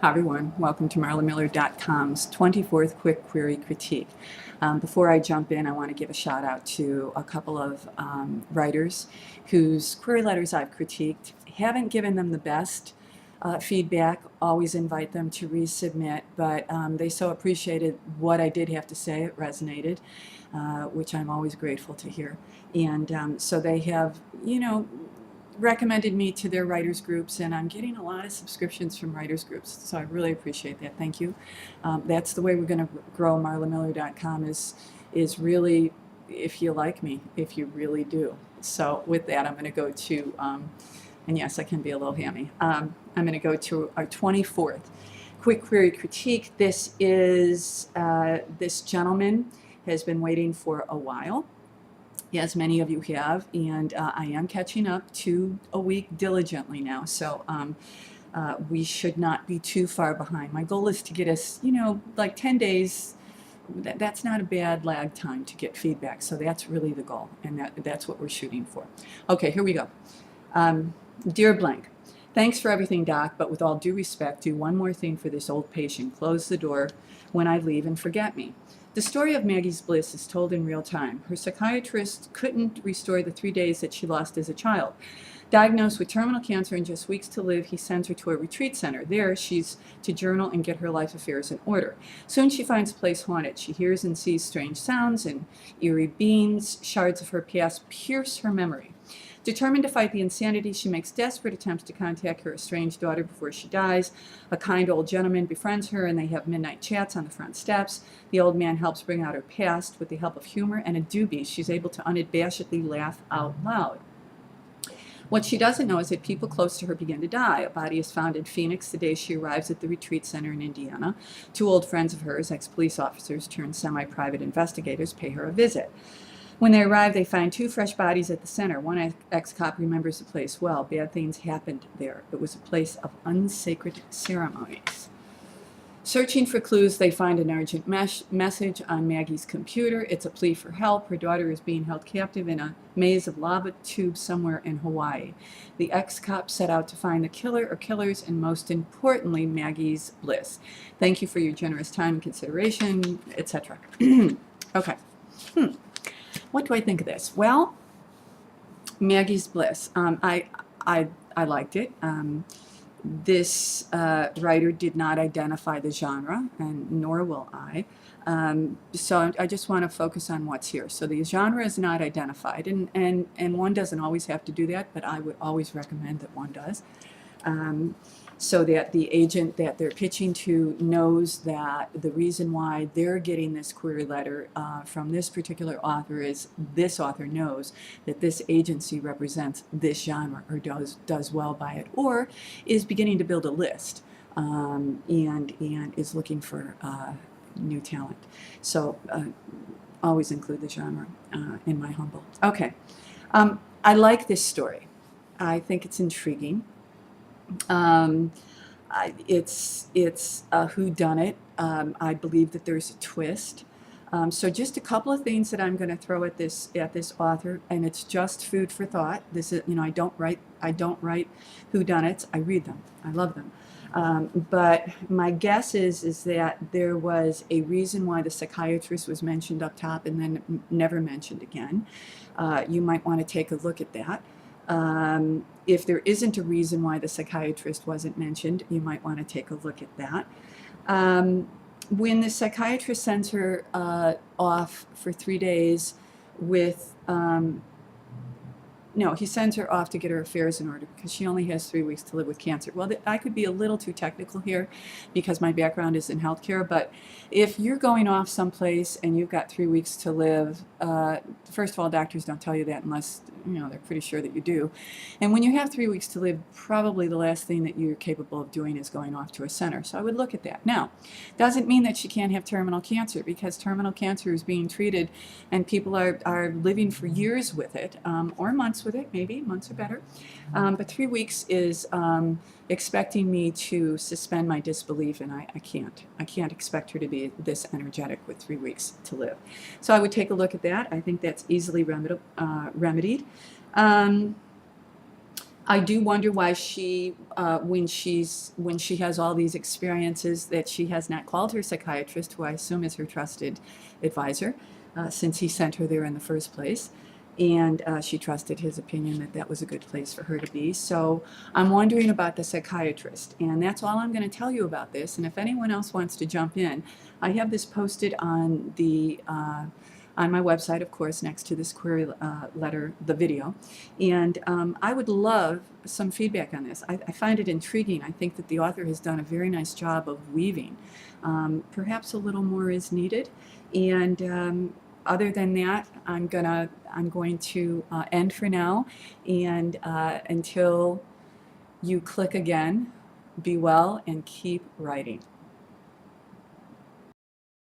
Hi everyone, welcome to MarlaMiller.com's 24th Quick Query Critique. Before I jump in, I want to give a shout out to a couple of writers whose query letters I've critiqued. Haven't given them the best feedback, always invite them to resubmit, but they so appreciated what I did have to say. It resonated, which I'm always grateful to hear. And so they have, recommended me to their writers groups, and I'm getting a lot of subscriptions from writers groups, so I really appreciate that. Thank you. That's the way we're going to grow MarlaMiller.com is really, if you like me, if you really do. So with that, I'm going to go to, and yes, I can be a little hammy, I'm going to go to our 24th Quick Query Critique. This is, this gentleman has been waiting for a while, as many of you have, and I am catching up to a week diligently now, so we should not be too far behind. My goal is to get us, like 10 days. That's not a bad lag time to get feedback, so that's really the goal, and that's what we're shooting for. Okay, here we go. Dear Blank, thanks for everything, Doc, but with all due respect, do one more thing for this old patient. Close the door when I leave and forget me. The story of Maggie's Bliss is told in real time. Her psychiatrist couldn't restore the 3 days that she lost as a child. Diagnosed with terminal cancer and just weeks to live, he sends her to a retreat center. There, she's to journal and get her life affairs in order. Soon she finds the place haunted. She hears and sees strange sounds and eerie beings. Shards of her past pierce her memory. Determined to fight the insanity, she makes desperate attempts to contact her estranged daughter before she dies. A kind old gentleman befriends her, and they have midnight chats on the front steps. The old man helps bring out her past. With the help of humor and a doobie, she's able to unabashedly laugh out loud. What she doesn't know is that people close to her begin to die. A body is found in Phoenix the day she arrives at the retreat center in Indiana. Two old friends of hers, ex-police officers turned semi-private investigators, pay her a visit. When they arrive, they find two fresh bodies at the center. One ex-cop remembers the place well. Bad things happened there. It was a place of unsacred ceremonies. Searching for clues, they find an urgent message on Maggie's computer. It's a plea for help. Her daughter is being held captive in a maze of lava tubes somewhere in Hawaii. The ex-cop set out to find the killer or killers, and most importantly, Maggie's Bliss. Thank you for your generous time and consideration, etc. Okay. What do I think of this? Well, Maggie's Bliss. I liked it. This writer did not identify the genre, and nor will I. So I just want to focus on what's here. So the genre is not identified, and one doesn't always have to do that, but I would always recommend that one does. So that the agent that they're pitching to knows that the reason why they're getting this query letter from this particular author is this author knows that this agency represents this genre or does well by it, or is beginning to build a list and is looking for new talent. So always include the genre in my humble. Okay, I like this story. I think it's intriguing. It's a whodunit. I believe that there's a twist. So just a couple of things that I'm going to throw at this author, and it's just food for thought. This is, I don't write whodunits. I read them. I love them. But my guess is that there was a reason why the psychiatrist was mentioned up top and then never mentioned again. You might want to take a look at that. If there isn't a reason why the psychiatrist wasn't mentioned, you might want to take a look at that. When the psychiatrist sends her off for 3 days with, no, he sends her off to get her affairs in order because she only has 3 weeks to live with cancer. Well, I could be a little too technical here because my background is in healthcare, but if you're going off someplace and you've got 3 weeks to live, first of all, doctors don't tell you that unless, they're pretty sure that you do. And when you have 3 weeks to live, probably the last thing that you're capable of doing is going off to a center. So I would look at that. Now, doesn't mean that she can't have terminal cancer, because terminal cancer is being treated and people are living for years with it, or months with it, maybe months are better. But 3 weeks is expecting me to suspend my disbelief, and I can't expect her to be this energetic with 3 weeks to live. So I would take a look at that. I think that's easily remedied. I do wonder why she, when she has all these experiences, that she has not called her psychiatrist, who I assume is her trusted advisor, since he sent her there in the first place, and she trusted his opinion that that was a good place for her to be. So I'm wondering about the psychiatrist, and that's all I'm going to tell you about this. And if anyone else wants to jump in, I have this posted on the on my website, of course, next to this query letter, the video. And I would love some feedback on this. I find it intriguing. I think that the author has done a very nice job of weaving. Perhaps a little more is needed. And other than that, I'm going to end for now. And until you click again, be well and keep writing.